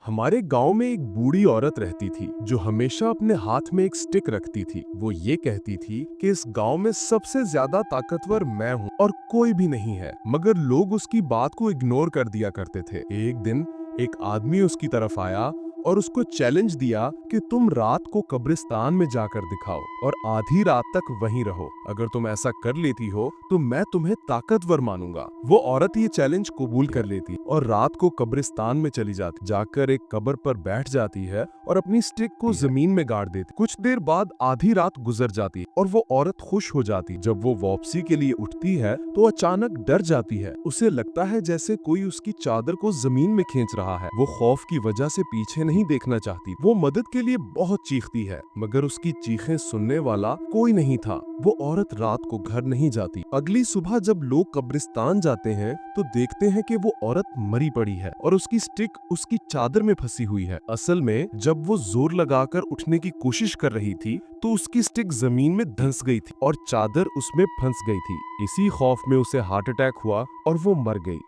हमारे गांव में एक बूढ़ी औरत रहती थी जो हमेशा अपने हाथ में एक स्टिक रखती थी। वो ये कहती थी कि इस गांव में सबसे ज्यादा ताकतवर मैं हूँ और कोई भी नहीं है, मगर लोग उसकी बात को इग्नोर कर दिया करते थे। एक दिन एक आदमी उसकी तरफ आया और उसको चैलेंज दिया कि तुम रात को कब्रिस्तान में जाकर दिखाओ और आधी रात तक वहीं रहो। अगर तुम ऐसा कर लेती हो तो मैं तुम्हें ताकतवर मानूंगा। वो औरत ये चैलेंज कबूल कर लेती और रात को कब्रिस्तान में चली जाती, जाकर एक कब्र पर बैठ जाती है और अपनी स्टिक को जमीन में गाड़ देती। कुछ देर बाद आधी रात गुजर जाती और वो औरत खुश हो जाती। जब वो वापसी के लिए उठती है तो अचानक डर जाती है। उसे लगता है जैसे कोई उसकी चादर को जमीन में खींच रहा है। वो खौफ की वजह से पीछे नहीं देखना चाहती। वो मदद के लिए बहुत चीखती है, मगर उसकी चीखें सुनने वाला कोई नहीं था। वो औरत रात को घर नहीं जाती। अगली सुबह जब लोग कब्रिस्तान जाते हैं तो देखते हैं कि वो औरत मरी पड़ी है और उसकी स्टिक उसकी चादर में फंसी हुई है। असल में जब वो जोर लगाकर उठने की कोशिश कर रही थी तो उसकी स्टिक जमीन में धंस गई थी और चादर उसमें फंस गई थी। इसी खौफ में उसे हार्ट अटैक हुआ और वो मर गई।